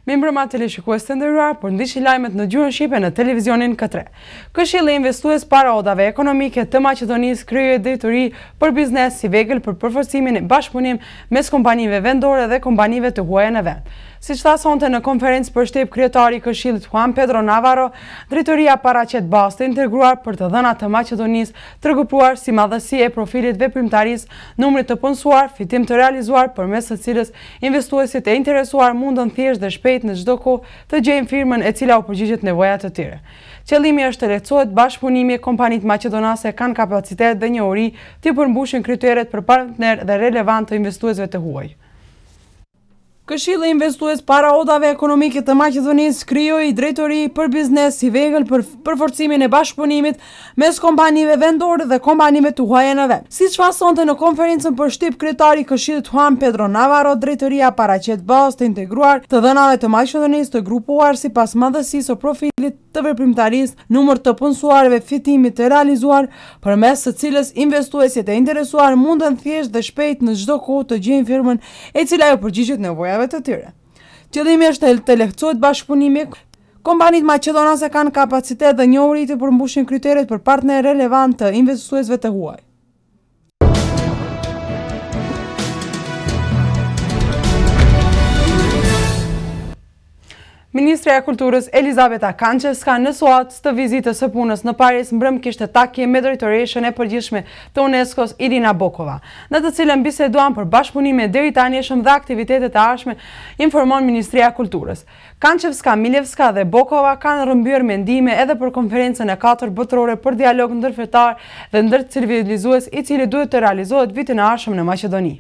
Mimbrëma teleshikues të nderuar, por ndiqni lajmet në gjuhën shqipe në televizionin K3. Këshilli investues para odave ekonomike të Maqedonisë krijoi drejtori për biznes si vegël për përforcimin e bashkëpunim mes kompanive vendore dhe kompanive të huaja në vend. Siç tha sonte në konferencë për shtep kryetari i Këshillit Juan Pedro Navarro, drejtoria paraqet bazë të integruar për të dhënat të Maqedonisë të rrëgupuar si madhësi e profilit veprimtarisë, numrit të punësuar, fitim të realizuar përmes së cilës investuesit e interesuar mundën thjesht dhe shpejt në çdo kohë të gjejnë firmën e cila u përgjigjet nevojat të tyre. Qëllimi është të lehtësohet bashkëpunimi, kompanitë maqedonase kanë kapacitet dhe njohuri të përmbushin kriteret për partner dhe relevant të investuesve të huaj. Këshilli investues para odave ekonomike të Maqedonisë krijoi drejtori për biznes si vegël për përforcimin e bashkëpunimit mes kompanive vendore dhe kompanive të huaja në vend. Siç sonte në konferencën për shtip kryetari i Këshillit Juan Pedro Navarro, drejtoria paraqet bazë të integruar të dhënave të Maqedonisë të grupuar sipas madhësisë së profilit të veprimtarisë, numër të punësuarve, fitimit të realizuar, përmes së cilës investuesit e interesuar mundën thjesht dhe shpejt në çdo kohë të gjejnë firmën e cila ju përgjigjet nevojave të tyre. Qëllimi është të lehtësohet bashkëpunimi. Kompanitë maqedonase kanë kapacitet dhe njohuri të përmbushin kriteret për partner relevant të investuesve të huaj. Ministrja e Kulturës Elizabeta Kanqevska në suat të vizitës së punës në Paris mbrëm kishte takje me drejtoreshën e përgjithshme të UNESCO-s Irina Bokova, në të cilën biseduan për bashkëpunime deri tani dhe aktivitetet e ardhshme, informon Ministria e Kulturës. Kanqevska, Milevska dhe Bokova kanë rrëmbyer mendime edhe për konferencën e 4 botërore për dialog ndërfetar dhe ndërcivilizues i cili duhet të realizohet vitin e ardhshëm në Maqedoni.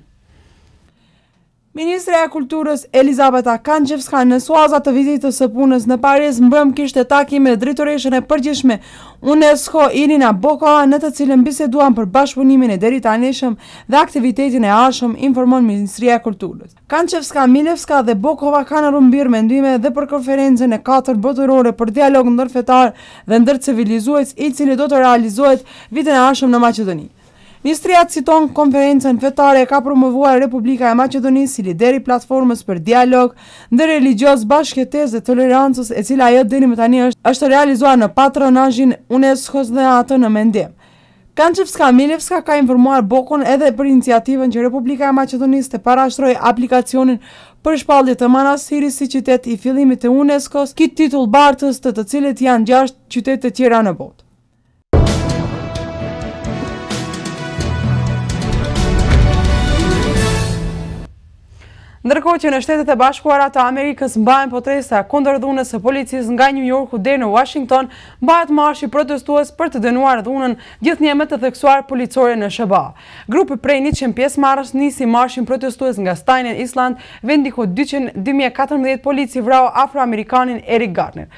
Ministrja e Kulturës Elizabeta Kanqevska në suazat të vizitës së punës në Paris mbrëm kishte takime me drejtoreshën e përgjithshme UNESCO Irina Bokova, në të cilën biseduan për bashkëpunimin e deritanishëm dhe aktivitetin e ardhshëm, informon Ministria e Kulturës. Kanqevska, Milevska dhe Bokova kanë rrëmbyer mendime dhe për konferencën e 4 botërore për dialog ndërfetar dhe ndërcivilizues i cili do të realizohet vitin e ardhshëm në Maqedoni. Ministria citon konferencën fetare ka promovuar Republika e Maqedonisë si lider i platformës për dialog ndërreligjios, bashkëjetesë dhe tolerancës, e cila ajo deri më tani është realizuar në patronazhin UNESCO-s dhe atë në mendim. Kanqevska Milevska ka informuar Bokon edhe për iniciativën që Republika e Maqedonisë të parashtrojë aplikacionin për shpallje të manastirit si qytet i fillimit të UNESCO-s, ki titull bartës të cilit janë 6 qytete të tjera në botë. Ndërkohë që në Shtetet e Bashkuara të Amerikës mbahen protesta kundër dhunës së policisë nga New Yorku deri në Washington, mbahet marshi protestues për të dënuar dhunën gjithnjë më të theksuar policore në SBA. Grupi prej 100 pjesëmarrës nisi marshin protestues nga Staten Island, vendi ku 2014 polici vrau afroamerikanin Eric Garner.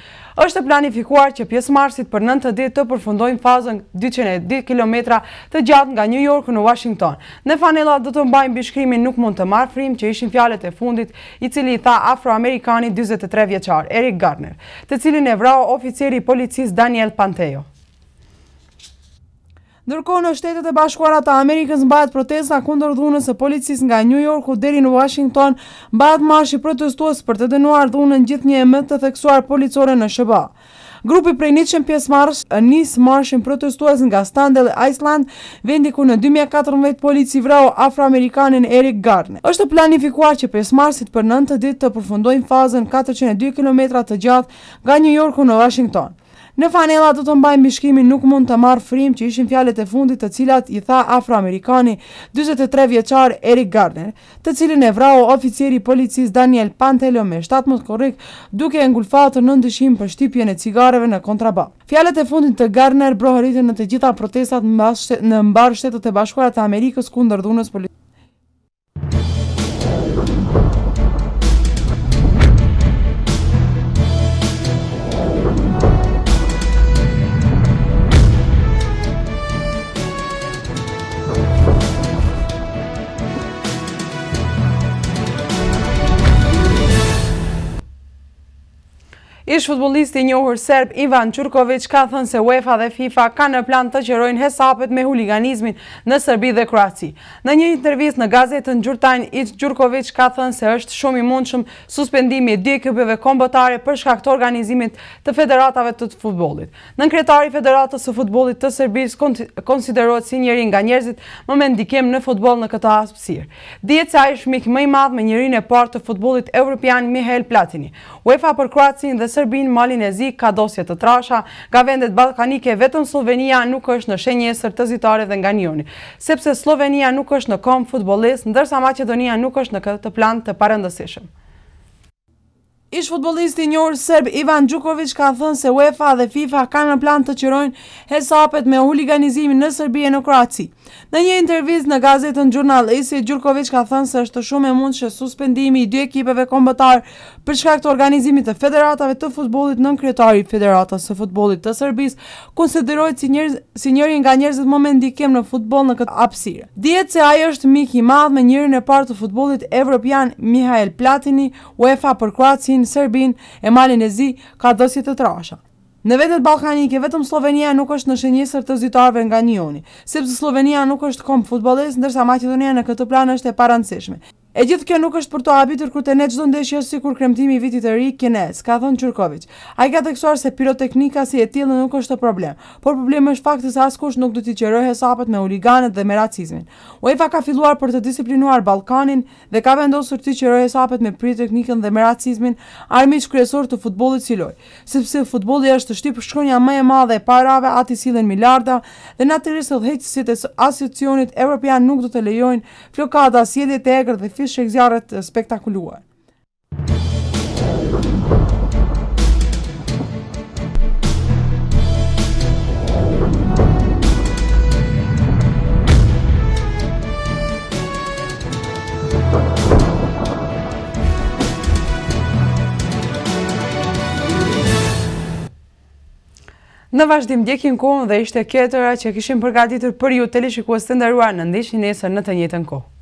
Është planifikuar që pjesëmarrësit për 9 ditë të përfundojnë fazën 210 kilometra të gjatë nga New York në Washington. Në fanella do të mbajnë bishkrimin "Nuk mund të marr frymë", që ishin fjalët e fundit i cili i tha afroamerikani 43 vjeçar Eric Garner, të cilin e vrau oficeri i policisë Daniel Panteo. Ndërkohë në Shtetet e Bashkuara të Amerikës mbahet protesta kundër dhunës së policisë nga New Yorku deri në Washington, mbahet marshi protestues për të dënuar dhunën gjithnjë më të theksuar policore në SBA. Grupi prej 100 pjesëmarrës nis marshin protestues nga Staten Island, vendi ku në 2014 polici vrau afroamerikanin Eric Garner. Është planifikuar që pjesëmarrësit për 9 ditë të përfundojnë fazën 402 kilometra të gjatë nga New Yorku në Washington. Në fanella do të mbajnë bishkrimin "Nuk mund të marr frymë", që ishin fjalët e fundit të cilat i tha afroamerikani 43 vjeçar Eric Garner, të cilin e vrau oficeri i policisë Daniel Pantelo me 17 korrik, duke e ngulfatur në ndëshkim për shtypjen e cigareve në kontraband. Fjalët e fundit të Garner broheritën në të gjitha protestat në mbar Shtetet e Bashkuara të Amerikës kundër dhunës politike. Ish futbollisti i njohur serb Ivan Gjurković ka thënë se UEFA dhe FIFA kanë në plan të qërojnë hesapet me huliganizmin në Serbi dhe Kroaci. Në një intervistë në gazetën Gjurtajn, Gjurković ka thënë se është shumë i mundshëm suspendimi i dy ekipeve kombëtare për shkak të organizimit të federatave të futbollit. Nënkretari i Federatës së Futbollit të Serbisë konsiderohet si njëri nga njerëzit më me ndikim në futboll në këtë hapësirë. Dihet se ai është mik më i madh me njerinë e parë të futbollit evropian Mihael Platini. UEFA për Kroacin dhe Serbin, Malin e Zi ka dosje të trasha, nga vendet ballkanike vetëm Slovenia nuk është në shenjesër të zitarit dhe nga njoni, sepse Slovenia nuk është në kom futbollist, ndërsa Maqedonia nuk është në këtë plan të parëndësishëm. Ish futbollisti i njohur serb Ivan Gjurković ka thënë se UEFA dhe FIFA kanë në plan të qërojnë hesapet me huliganizimin në Serbi e në Kroaci. Në një intervistë në gazetën Jurnalisti, Gjurković ka thënë se është shumë e mundshëm suspendimi i dy ekipeve kombëtar për shkak të organizimit të federatave të futbollit. Nënkretari i Federatës së Futbollit të Serbisë konsiderohet si njëri nga njerëzit më me ndikim në futboll në këtë hapësirë. Dihet se ai është mik i madh me njërin e parë të futbollit evropian Mihael Platini. UEFA për Kroacin, Serbin e Malin e Zi ka dosje të trasha. Në vendet ballkanike vetëm Slovenia nuk është në shenjesër të zyrtarëve nga njoni, sepse Slovenia nuk është kom futbollist, ndërsa Maqedonia në këtë plan është e parëndësishme. E gjithë kjo nuk është për të habitur kur të ne çdo ndeshje sikur kremtimi i vitit të ri Kenes, ka thënë Gjurković. Ai ka theksuar se piroteknika si e tillë nuk është problem, por problemi është fakti se askush nuk do t'i qërojë hesapet me huliganet dhe me racizmin. UEFA ka filluar për të disiplinuar Ballkanin dhe ka vendosur të qërojë hesapet me piroteknikën dhe me racizmin, armiq kryesor të futbollit si lojë, sepse futbolli është shtyp shkronja më e madhe e parave, ati sillen miliarda dhe natyrisht udhëheqësit e asociacionit evropian nuk do të lejojnë flokada, sjellje të egër dhe fishek zjarret spektakuluar. Në vazhdim ndjekim kohën dhe ishte kjo e tëra që kishim përgatitur për ju teleshikues të nderuar, në ndiqni nesër në të njëjtën kohë.